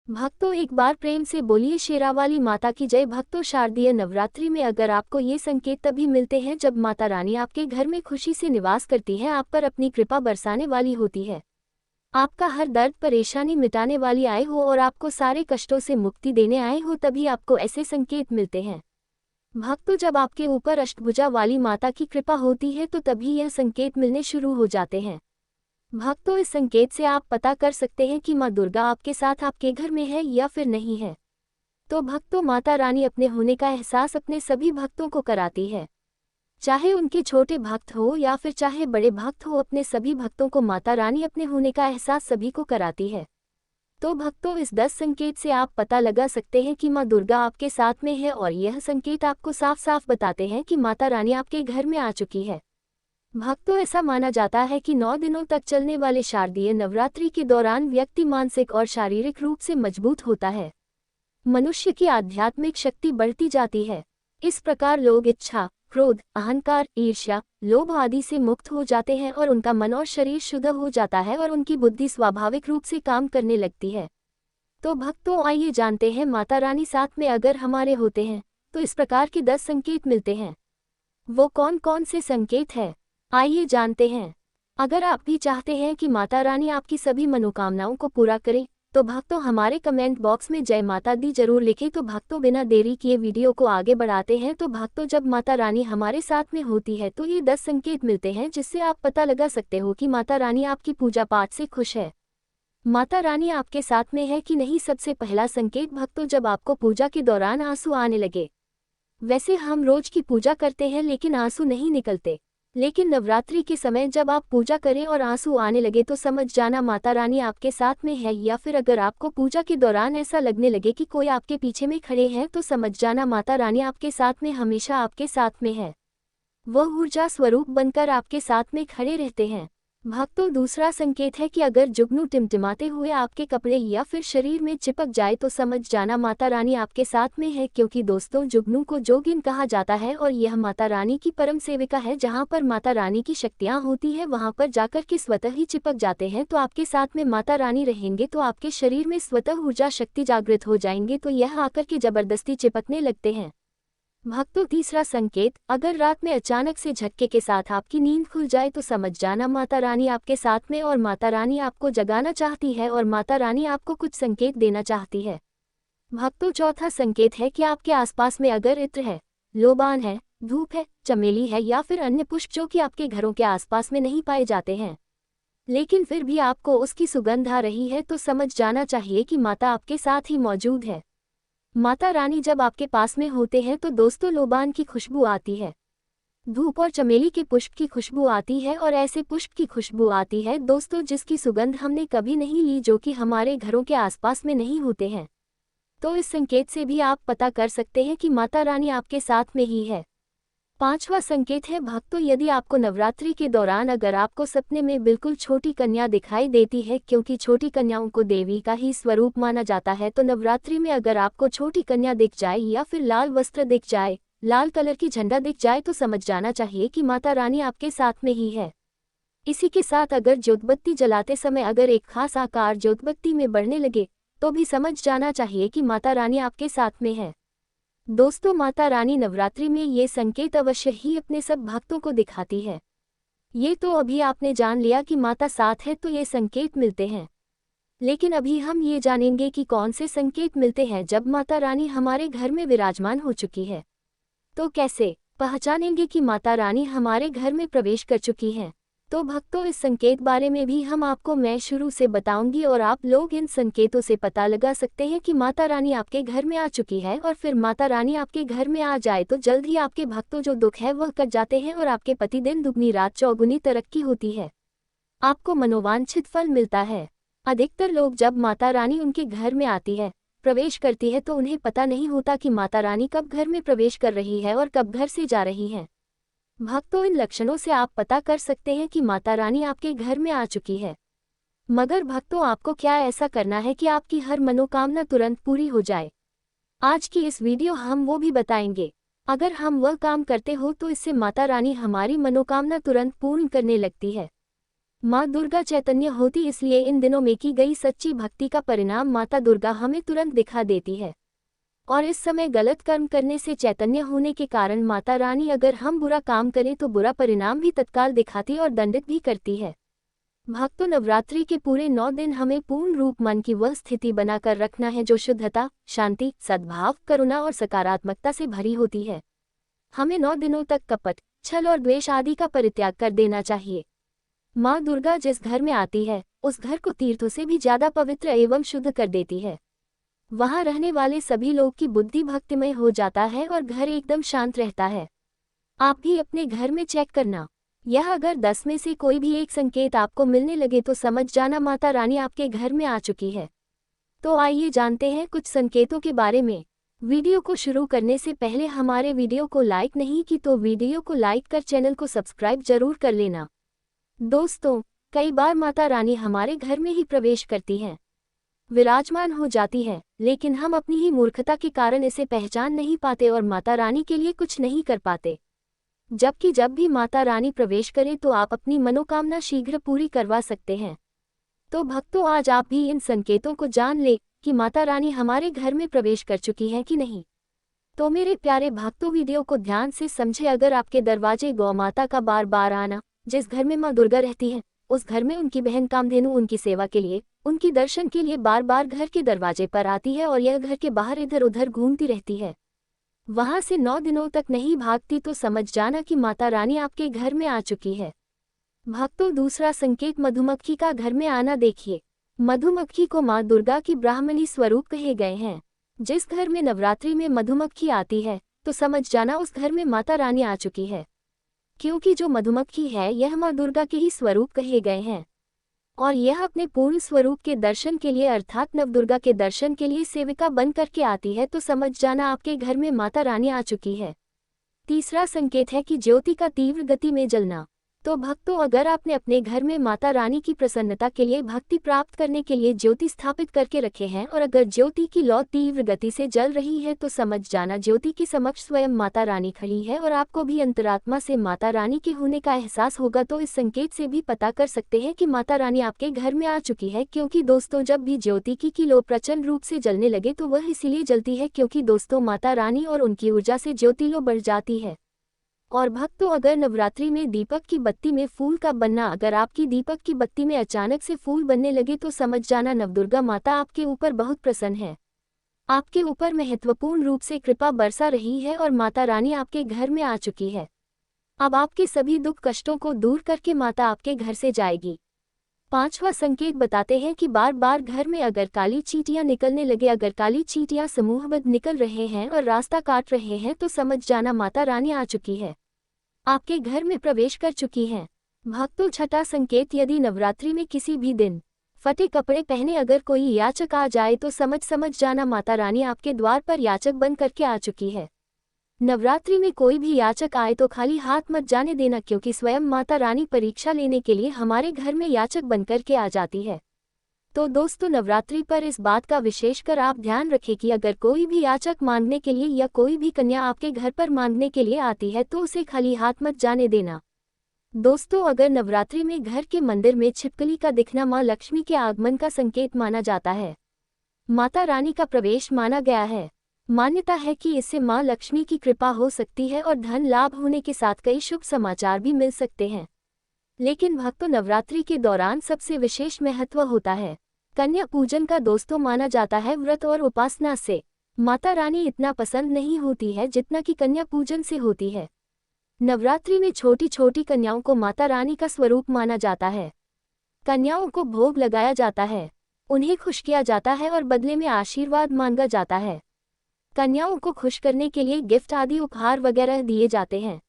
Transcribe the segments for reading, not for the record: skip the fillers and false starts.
भक्तों एक बार प्रेम से बोलिए शेरावाली माता की जय। भक्तों शारदीय नवरात्रि में अगर आपको ये संकेत तभी मिलते हैं जब माता रानी आपके घर में खुशी से निवास करती है, आप पर अपनी कृपा बरसाने वाली होती है, आपका हर दर्द परेशानी मिटाने वाली आए हो और आपको सारे कष्टों से मुक्ति देने आए हो, तभी आपको ऐसे संकेत मिलते हैं। भक्तों जब आपके ऊपर अष्टभुजा वाली माता की कृपा होती है तो तभी यह संकेत मिलने शुरू हो जाते हैं। भक्तों इस संकेत से आप पता कर सकते हैं कि माँ दुर्गा आपके साथ आपके घर में है या फिर नहीं है। तो भक्तों माता रानी अपने होने का एहसास अपने सभी भक्तों को कराती है, चाहे उनके छोटे भक्त हो या फिर चाहे बड़े भक्त हो, अपने सभी भक्तों को माता रानी अपने होने का एहसास सभी को कराती है। तो भक्तों इस 10 संकेत से आप पता लगा सकते हैं कि माँ दुर्गा आपके साथ में है और यह संकेत आपको साफ साफ बताते हैं कि माता रानी आपके घर में आ चुकी है। भक्तों ऐसा माना जाता है कि 9 दिनों तक चलने वाले शारदीय नवरात्रि के दौरान व्यक्ति मानसिक और शारीरिक रूप से मजबूत होता है, मनुष्य की आध्यात्मिक शक्ति बढ़ती जाती है। इस प्रकार लोग इच्छा, क्रोध, अहंकार, ईर्ष्या, लोभ आदि से मुक्त हो जाते हैं और उनका मन और शरीर शुद्ध हो जाता है और उनकी बुद्धि स्वाभाविक रूप से काम करने लगती है। तो भक्तों आइए जानते हैं माता रानी साथ में अगर हमारे होते हैं तो इस प्रकार के 10 संकेत मिलते हैं। वो कौन कौन से संकेत हैं, आइए जानते हैं। अगर आप भी चाहते हैं कि माता रानी आपकी सभी मनोकामनाओं को पूरा करे तो भक्तों हमारे कमेंट बॉक्स में जय माता दी जरूर लिखें। तो भक्तों बिना देरी किए वीडियो को आगे बढ़ाते हैं। तो भक्तों जब माता रानी हमारे साथ में होती है तो ये 10 संकेत मिलते हैं जिससे आप पता लगा सकते हो कि माता रानी आपकी पूजा पाठ से खुश है, माता रानी आपके साथ में है कि नहीं। सबसे पहला संकेत भक्तों जब आपको पूजा के दौरान आंसू आने लगे। वैसे हम रोज की पूजा करते हैं लेकिन आंसू नहीं निकलते, लेकिन नवरात्रि के समय जब आप पूजा करें और आंसू आने लगे तो समझ जाना माता रानी आपके साथ में है। या फिर अगर आपको पूजा के दौरान ऐसा लगने लगे कि कोई आपके पीछे में खड़े हैं तो समझ जाना माता रानी आपके साथ में हमेशा आपके साथ में है, वह ऊर्जा स्वरूप बनकर आपके साथ में खड़े रहते हैं। भक्तों दूसरा संकेत है कि अगर जुगनू टिमटिमाते हुए आपके कपड़े या फिर शरीर में चिपक जाए तो समझ जाना माता रानी आपके साथ में है, क्योंकि दोस्तों जुगनू को जोगिन कहा जाता है और यह माता रानी की परम सेविका है। जहां पर माता रानी की शक्तियां होती है वहां पर जाकर के स्वतः ही चिपक जाते हैं। तो आपके साथ में माता रानी रहेंगे तो आपके शरीर में स्वतः ऊर्जा शक्ति जागृत हो जाएंगे, तो यह आकर के जबरदस्ती चिपकने लगते हैं। भक्तों तीसरा संकेत, अगर रात में अचानक से झटके के साथ आपकी नींद खुल जाए तो समझ जाना माता रानी आपके साथ में और माता रानी आपको जगाना चाहती है और माता रानी आपको कुछ संकेत देना चाहती है। भक्तों चौथा संकेत है कि आपके आसपास में अगर इत्र है, लोबान है, धूप है, चमेली है या फिर अन्य पुष्प जो कि आपके घरों के आसपास में नहीं पाए जाते हैं लेकिन फिर भी आपको उसकी सुगंध आ रही है तो समझ जाना चाहिए कि माता आपके साथ ही मौजूद है। माता रानी जब आपके पास में होते हैं तो दोस्तों लोबान की खुशबू आती है, धूप और चमेली के पुष्प की खुशबू आती है और ऐसे पुष्प की खुशबू आती है दोस्तों जिसकी सुगंध हमने कभी नहीं ली, जो कि हमारे घरों के आसपास में नहीं होते हैं। तो इस संकेत से भी आप पता कर सकते हैं कि माता रानी आपके साथ में ही है। पांचवा संकेत है भक्तों, यदि आपको नवरात्रि के दौरान अगर आपको सपने में बिल्कुल छोटी कन्या दिखाई देती है, क्योंकि छोटी कन्याओं को देवी का ही स्वरूप माना जाता है, तो नवरात्रि में अगर आपको छोटी कन्या दिख जाए या फिर लाल वस्त्र दिख जाए, लाल कलर की झंडा दिख जाए तो समझ जाना चाहिए कि माता रानी आपके साथ में ही है। इसी के साथ अगर ज्योतबत्ती जलाते समय अगर एक खास आकार ज्योतबत्ती में बढ़ने लगे तो भी समझ जाना चाहिए कि माता रानी आपके साथ में है। दोस्तों माता रानी नवरात्रि में ये संकेत अवश्य ही अपने सब भक्तों को दिखाती है। ये तो अभी आपने जान लिया कि माता साथ है तो ये संकेत मिलते हैं, लेकिन अभी हम ये जानेंगे कि कौन से संकेत मिलते हैं जब माता रानी हमारे घर में विराजमान हो चुकी है। तो कैसे पहचानेंगे कि माता रानी हमारे घर में प्रवेश कर चुकी हैं? तो भक्तों इस संकेत बारे में भी मैं शुरू से बताऊंगी और आप लोग इन संकेतों से पता लगा सकते हैं कि माता रानी आपके घर में आ चुकी है। और फिर माता रानी आपके घर में आ जाए तो जल्द ही आपके भक्तों जो दुख है वह कट जाते हैं और आपके पति दिन दुगनी रात चौगुनी तरक्की होती है, आपको मनोवांछित फल मिलता है। अधिकतर लोग जब माता रानी उनके घर में आती है, प्रवेश करती है, तो उन्हें पता नहीं होता कि माता रानी कब घर में प्रवेश कर रही है और कब घर से जा रही है। भक्तों इन लक्षणों से आप पता कर सकते हैं कि माता रानी आपके घर में आ चुकी है। मगर भक्तों आपको क्या ऐसा करना है कि आपकी हर मनोकामना तुरंत पूरी हो जाए? आज की इस वीडियो हम वो भी बताएंगे। अगर हम वह काम करते हो तो इससे माता रानी हमारी मनोकामना तुरंत पूर्ण करने लगती है। माँ दुर्गा चैतन्य होती, इसलिए इन दिनों में की गई सच्ची भक्ति का परिणाम माता दुर्गा हमें तुरंत दिखा देती है। और इस समय गलत कर्म करने से चैतन्य होने के कारण माता रानी अगर हम बुरा काम करें तो बुरा परिणाम भी तत्काल दिखाती और दंडित भी करती है। भक्तों, नवरात्रि के पूरे 9 दिन हमें पूर्ण रूप मन की वह स्थिति बनाकर रखना है जो शुद्धता, शांति, सद्भाव, करुणा और सकारात्मकता से भरी होती है। हमें 9 दिनों तक कपट, छल और द्वेष आदि का परित्याग कर देना चाहिए। माँ दुर्गा जिस घर में आती है उस घर को तीर्थों से भी ज्यादा पवित्र एवं शुद्ध कर देती है। वहां रहने वाले सभी लोग की बुद्धि भक्तिमय हो जाता है और घर एकदम शांत रहता है। आप भी अपने घर में चेक करना। यह अगर 10 में से कोई भी एक संकेत आपको मिलने लगे तो समझ जाना माता रानी आपके घर में आ चुकी है। तो आइए जानते हैं कुछ संकेतों के बारे में। वीडियो को शुरू करने से पहले हमारे वीडियो को लाइक नहीं की तो वीडियो को लाइक कर चैनल को सब्सक्राइब जरूर कर लेना। दोस्तों, कई बार माता रानी हमारे घर में ही प्रवेश करती हैं, विराजमान हो जाती है, लेकिन हम अपनी ही मूर्खता के कारण इसे पहचान नहीं पाते और माता रानी के लिए कुछ नहीं कर पाते। जबकि जब भी माता रानी प्रवेश करे तो आप अपनी मनोकामना शीघ्र पूरी करवा सकते हैं। तो भक्तों, आज आप भी इन संकेतों को जान ले कि माता रानी हमारे घर में प्रवेश कर चुकी है कि नहीं। तो मेरे प्यारे भक्तों, वीडियो को ध्यान से समझे। अगर आपके दरवाजे गौ माता का बार बार आना, जिस घर में माँ दुर्गा रहती है उस घर में उनकी बहन कामधेनु उनकी सेवा के लिए, उनकी दर्शन के लिए बार बार घर के दरवाजे पर आती है और यह घर के बाहर इधर उधर घूमती रहती है, वहां से 9 दिनों तक नहीं भागती, तो समझ जाना कि माता रानी आपके घर में आ चुकी है। भक्तों, दूसरा संकेत मधुमक्खी का घर में आना देखिए। मधुमक्खी को माँ दुर्गा की ब्राह्मणी स्वरूप कहे गए हैं। जिस घर में नवरात्रि में मधुमक्खी आती है तो समझ जाना उस घर में माता रानी आ चुकी है, क्योंकि जो मधुमक्खी है यह माँ दुर्गा के ही स्वरूप कहे गए हैं और यह अपने पूर्ण स्वरूप के दर्शन के लिए अर्थात नवदुर्गा के दर्शन के लिए सेविका बन करके आती है, तो समझ जाना आपके घर में माता रानी आ चुकी है। तीसरा संकेत है कि ज्योति का तीव्र गति में जलना। तो भक्तों, अगर आपने अपने घर में माता रानी की प्रसन्नता के लिए भक्ति प्राप्त करने के लिए ज्योति स्थापित करके रखे हैं और अगर ज्योति की लौ तीव्र गति से जल रही है तो समझ जाना ज्योति के समक्ष स्वयं माता रानी खड़ी है और आपको भी अंतरात्मा से माता रानी के होने का एहसास होगा। तो इस संकेत से भी पता कर सकते हैं कि माता रानी आपके घर में आ चुकी है, क्योंकि दोस्तों जब भी ज्योति की लौ प्रचंड रूप से जलने लगे तो वह इसीलिए जलती है क्योंकि दोस्तों माता रानी और उनकी ऊर्जा से ज्योति लो बढ़ जाती है। और भक्तों, अगर नवरात्रि में दीपक की बत्ती में फूल का बनना, अगर आपकी दीपक की बत्ती में अचानक से फूल बनने लगे तो समझ जाना नवदुर्गा माता आपके ऊपर बहुत प्रसन्न है, आपके ऊपर महत्वपूर्ण रूप से कृपा बरसा रही है और माता रानी आपके घर में आ चुकी है। अब आपके सभी दुख कष्टों को दूर करके माता आपके घर से जाएगी। पांचवा संकेत बताते हैं कि बार बार घर में अगर काली चींटियां निकलने लगे, अगर काली चींटियां समूहबद्ध निकल रहे हैं और रास्ता काट रहे हैं तो समझ जाना माता रानी आ चुकी है, आपके घर में प्रवेश कर चुकी हैं। भक्तों, छठा संकेत, यदि नवरात्रि में किसी भी दिन फटे कपड़े पहने अगर कोई याचक आ जाए तो समझ जाना माता रानी आपके द्वार पर याचक बन करके आ चुकी है। नवरात्रि में कोई भी याचक आए तो खाली हाथ मत जाने देना, क्योंकि स्वयं माता रानी परीक्षा लेने के लिए हमारे घर में याचक बनकर के आ जाती है। तो दोस्तों, नवरात्रि पर इस बात का विशेषकर आप ध्यान रखें कि अगर कोई भी याचक मांगने के लिए या कोई भी कन्या आपके घर पर मांगने के लिए आती है तो उसे खाली हाथ मत जाने देना। दोस्तों, अगर नवरात्रि में घर के मंदिर में छिपकली का दिखना माँ लक्ष्मी के आगमन का संकेत माना जाता है, माता रानी का प्रवेश माना गया है। मान्यता है कि इससे माँ लक्ष्मी की कृपा हो सकती है और धन लाभ होने के साथ कई शुभ समाचार भी मिल सकते हैं। लेकिन भक्तों, नवरात्रि के दौरान सबसे विशेष महत्व होता है कन्या पूजन का। दोस्तों, माना जाता है व्रत और उपासना से माता रानी इतना पसंद नहीं होती है जितना कि कन्या पूजन से होती है। नवरात्रि में छोटी छोटी कन्याओं को माता रानी का स्वरूप माना जाता है। कन्याओं को भोग लगाया जाता है, उन्हें खुश किया जाता है और बदले में आशीर्वाद मांगा जाता है। कन्याओं को खुश करने के लिए गिफ्ट आदि उपहार वगैरह दिए जाते हैं।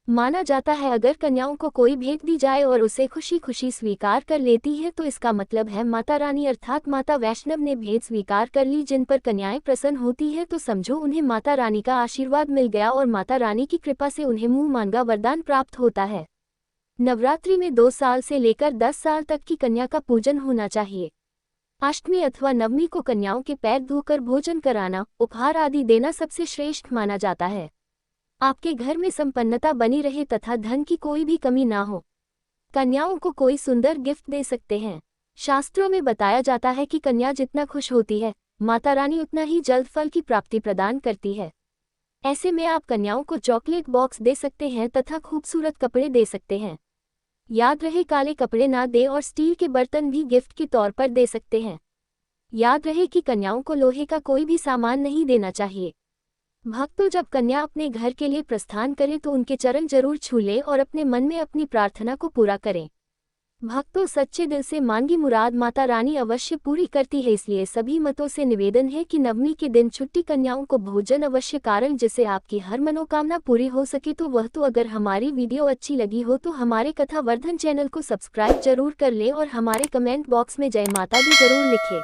माना जाता है अगर कन्याओं को कोई भेंट दी जाए और उसे खुशी खुशी स्वीकार कर लेती है तो इसका मतलब है माता रानी अर्थात माता वैष्णव ने भेंट स्वीकार कर ली। जिन पर कन्याएं प्रसन्न होती है तो समझो उन्हें माता रानी का आशीर्वाद मिल गया और माता रानी की कृपा से उन्हें मुंह मांगा वरदान प्राप्त होता है। नवरात्रि में 2 साल से लेकर 10 साल तक की कन्या का पूजन होना चाहिए। अष्टमी अथवा नवमी को कन्याओं के पैर धोकर भोजन कराना, उपहार आदि देना सबसे श्रेष्ठ माना जाता है। आपके घर में संपन्नता बनी रहे तथा धन की कोई भी कमी ना हो। कन्याओं को कोई सुंदर गिफ्ट दे सकते हैं। शास्त्रों में बताया जाता है कि कन्या जितना खुश होती है, माता रानी उतना ही जल्द फल की प्राप्ति प्रदान करती है। ऐसे में आप कन्याओं को चॉकलेट बॉक्स दे सकते हैं तथा खूबसूरत कपड़े दे सकते हैं। याद रहे, काले कपड़े ना दें और स्टील के बर्तन भी गिफ्ट के तौर पर दे सकते हैं। याद रहे कि कन्याओं को लोहे का कोई भी सामान नहीं देना चाहिए। भक्तों, जब कन्या अपने घर के लिए प्रस्थान करे तो उनके चरण जरूर छू ले और अपने मन में अपनी प्रार्थना को पूरा करें। भक्तों, सच्चे दिल से मांगी मुराद माता रानी अवश्य पूरी करती है। इसलिए सभी मतों से निवेदन है कि नवमी के दिन छुट्टी कन्याओं को भोजन अवश्य कारण जिससे आपकी हर मनोकामना पूरी हो सके तो वह तो। अगर हमारी वीडियो अच्छी लगी हो तो हमारे कथा वर्धन चैनल को सब्सक्राइब जरूर कर ले और हमारे कमेंट बॉक्स में जय माता दी जरूर लिखें।